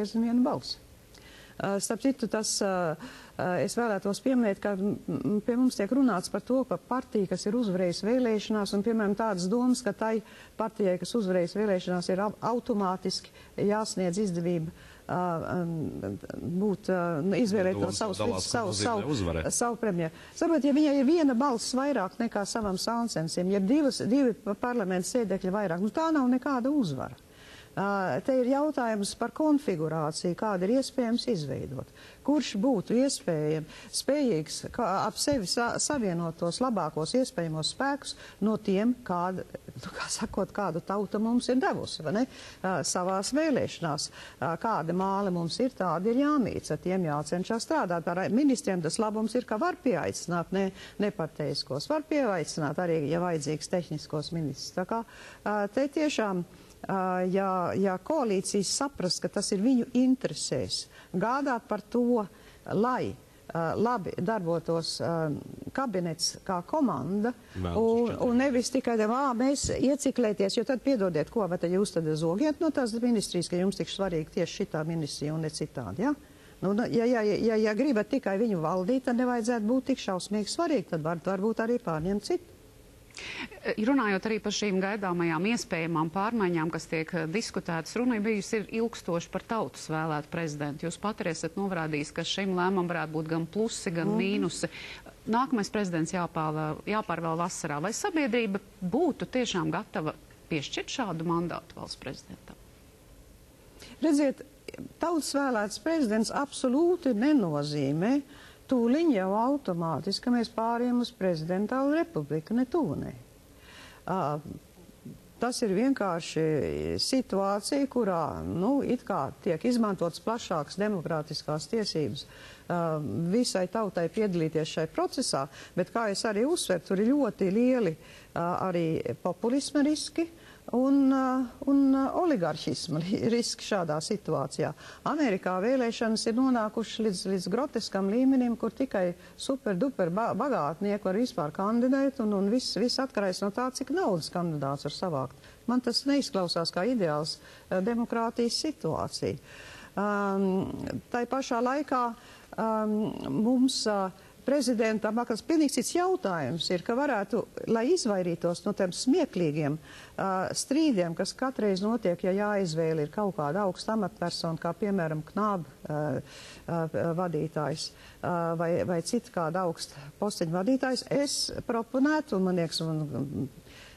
viena balss. Starp citu, es vēlētos pieminēt, ka pie mums tiek runāts par to, ka partija, kas ir uzvarējusi vēlēšanās, un, piemēram, tādas domas, ka tai partijai, kas uzvarējusi vēlēšanās, ir automātiski jāsniedz izdevība izvēlēt no savu premjeru. Saprot, ja viņai ir viena balss vairāk nekā savam sāncensiem, ja divi parlamenta sēdekļi vairāk, nu tā nav nekāda uzvara. Te ir jautājums par konfigurāciju, kāda ir iespējams izveidot. Kurš būtu spējīgs ap sevi savienot tos labākos iespējamos spēkus no tiem, kādu tauta mums ir devusi, vai ne? Savās vēlēšanās. Kāda māle mums ir, tāda ir jāmīc, ar tiem jācenšas strādāt. Ar ministriem tas labums ir, ka var pieaicināt neparteiskos, var pieaicināt arī, ja vajadzīgs, tehniskos ministrus. Tā kā te tiešām ja koalīcijas saprast, ka tas ir viņu interesēs, gādāt par to, lai labi darbotos kabinets kā komanda, un nevis tikai mēs ieciklēties, jo tad piedodiet, ko, vai tad jūs tad zogiet no tās ministrijas, ka jums tik svarīgi tieši šitā ministrija un ne citādi, ja? Nu, ja gribat tikai viņu valdīt, tad nevajadzētu būt tik šausmīgi svarīgi, tad varbūt arī pārņemt citu. Runājot arī par šīm gaidāmajām iespējamām pārmaiņām, kas tiek diskutētas, runa bijusi ir ilgstoši par tautas vēlētu prezidentu. Jūs pat arī esat norādījis, ka šim lēmumam varētu būt gan plusi, gan mīnusi. Nākamais prezidents jāpārvēl vasarā. Vai sabiedrība būtu tiešām gatava piešķirt šādu mandātu valsts prezidentam? Redziet, tautas vēlēts prezidents absolūti nenozīmē tūliņ jau automātiski, ka mēs pāriem uz prezidentālu republiku, ne tūnē. Tas ir vienkārši situācija, kurā, it kā tiek izmantotas plašākas demokrātiskās tiesības visai tautai piedalīties šai procesā, bet, kā es arī uzsveru, tur ir ļoti lieli arī populisma riski, un oligarhisma riski šādā situācijā. Amerikā vēlēšanas ir nonākušas līdz groteskam līmenim, kur tikai super-duper bagātnieki var vispār kandidēt, un viss atkarīgs no tā, cik naudas kandidāts var savākt. Man tas neizklausās kā ideāls demokrātijas situācija. Tai pašā laikā mums prezidentam atkal pilnīgi cits jautājums ir, ka varētu, lai izvairītos no tiem smieklīgiem strīdiem, kas katreiz notiek, ja jāizvēle ir kaut kāda augsta amatpersona, kā piemēram Knāba vadītājs vai cita kāda augsta posteņa vadītājs, es proponētu, un man liekas,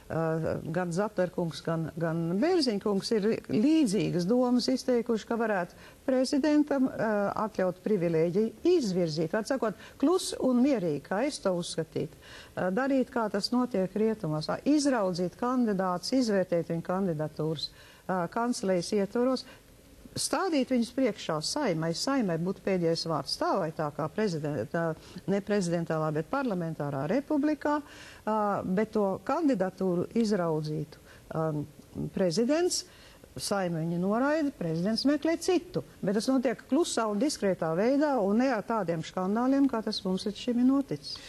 gan Zatlerkungs, gan Bērziņkungs ir līdzīgas domas izteikuši, ka varētu prezidentam atļaut privilēģiju izvirzīt, var sakot, klus un mierīgi, kā es to uzskatītu, darīt, kā tas notiek rietumos, izraudzīt kandidātus, izvērtēt viņu kandidatūras kancelejas ietvaros, stādīt viņus priekšā saimai būtu pēdējais vārds tā vai tā kā ne prezidentālā, bet parlamentārā republikā, bet to kandidatūru izraudzītu prezidents, saima viņu noraida, prezidents meklē citu, bet tas notiek klusā un diskrētā veidā un ne ar tādiem škandāliem, kā tas mums līdz šim ir noticis.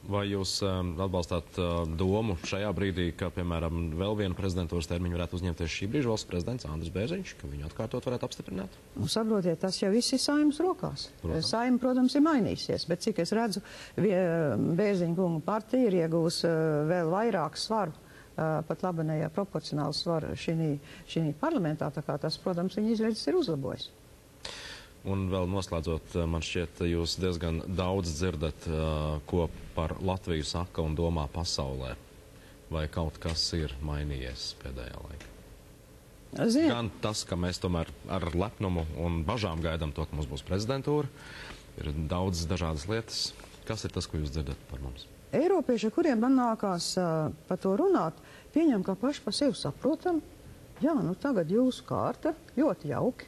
Vai jūs atbalstāt domu šajā brīdī, ka, piemēram, vēl vienu prezidentūras termiņu varētu uzņemties šī brīža valsts prezidents Andris Bērziņš, ka viņu atkārtot varētu apstiprināt? Nu, saprotiet, tas jau viss ir Saimas rokās. Saima, protams, ir mainīsies, bet cik es redzu, Bērziņa kunga partija ir iegūs vēl vairāk svaru, pat labanējā proporcionālu svaru šī parlamentā, tā kā tas, protams, viņa izredzes ir uzlabojis. Un vēl noslēdzot, man šķiet, jūs diezgan daudz dzirdat, ko par Latviju saka un domā pasaulē. Vai kaut kas ir mainījies pēdējā laikā? Gan tas, ka mēs tomēr ar lepnumu un bažām gaidām to, ka mums būs prezidentūra, ir daudzas dažādas lietas. Kas ir tas, ko jūs dzirdat par mums? Eiropieši, kuriem man nākās par to runāt, pieņem, ka paši par sevi saprotam. Jā, nu tagad jūsu kārta, ļoti jauki.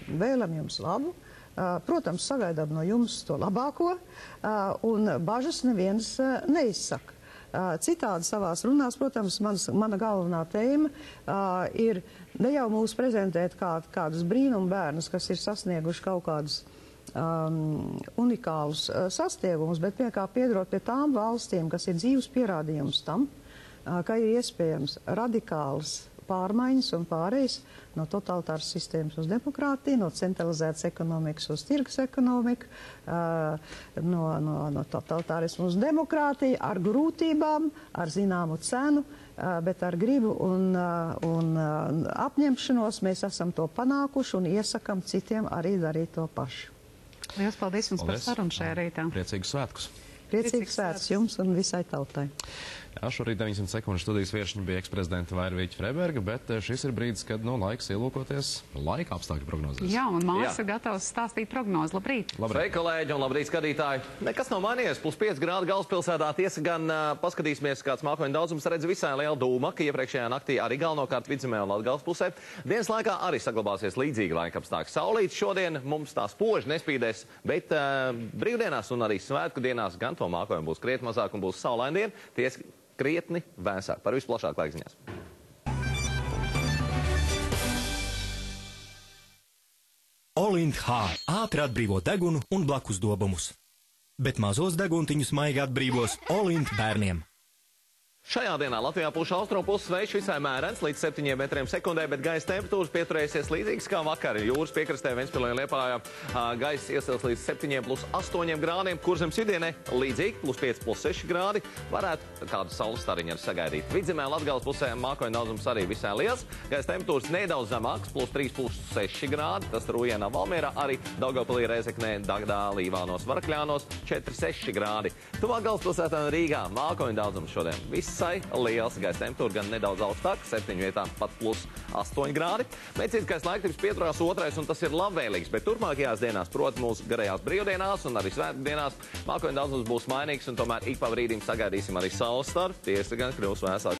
Vēlam jums labu. Protams, sagaidām no jums to labāko, un bažas neviens neizsaka. Citādi savās runās, protams, mana galvenā tēma ir ne jau mūs prezentēt kādus brīnumu bērnus, kas ir sasnieguši kaut kādus unikālus sasniegumus, bet vienkārši piedrot pie tām valstīm, kas ir dzīves pierādījums tam, ka ir iespējams radikāls pārmaiņas un pārējais no totalitāras sistēmas uz demokrātiju, no centralizētas ekonomikas uz tirgus ekonomiku, no totalitārismu uz demokrātiju, ar grūtībām, ar zināmu cenu, bet ar gribu un apņemšanos mēs esam to panākuši un iesakam citiem arī darīt to pašu. Lielas paldies jums par sarunu šajā rītā. Priecīgus svētkus! Priecīgs svēts jums un visai tautai. Jā, šorīt 900 sekundžu studijas viešņa bija eksprezidenta Vairvīķa Freiberga, bet šis ir brīdis, kad laiks ielūkoties laika apstākļu prognozēs. Jā, un mājas ir gatavs stāstīt prognozi. Labrīt! Labrīt, kolēģi, un labrīt, skatītāji! Nekas nav mainījies. +5 grādi galvaspilsētā. Tiesa gan paskatīsimies, kāds mākoņu daudzums redz visai liela dūma, ka iepriekšējā naktī arī galvenokārt Vidzemē un Latgales pusē. Dienas laikā arī saglabāsies līdzīgi laika apstākļi. Saulīts šodien mums tā spoži nespīdēs, bet brīvdienās un arī svētku dienās gan to mākoņu būs krietni mazāk un būs saulaini diena. Tiesa krietni vēsāk. Par visu plašāk laikziņās. Olint H ātri atbrīvo degunu un blakus dobumus. Bet mazos deguntiņus maigi atbrīvos Olint bērniem. Šajā dienā Latvijā puš austrumu puses vējš visai mērens līdz 7 metriem sekundē, bet gaisa temperatūras pieturēsies līdzīgas kā vakar. Jūras piekrastē Ventspilī un Liepājā gaisa iesils līdz 7+8 grādiem, Kurzemes vidienē līdzīgi +5+6 grādi. Varētu kādu saules stariņu arī sagaidīt. Vidzemē Latgales pusē mākoņu daudzums arī visai liels. Gaisa temperatūras nedaudz zemāks, +3+6 grādi. Tas Rūjienā, Valmierā, arī Daugavpilī, Rēzeknē, Dagdā, Līvānos, Varakļānos 4-6 grādi. Tuvāk galvaspilsētā un Rīgā mākoņu daudzums šodien visai liels, gaisa temperatūra gan nedaudz augstāk, 7 vietām pat +8 grādi. Mēcīskais laiktips pieturās 2. un tas ir labvēlīgs, bet turpmākajās dienās, proti mūsu garajās brīvdienās un arī svētku dienās, mākoņu daudzums būs mainīgs un tomēr ik pa brīdim sagaidīsim arī saules staru. Tiesa gan kļūs vēsāk.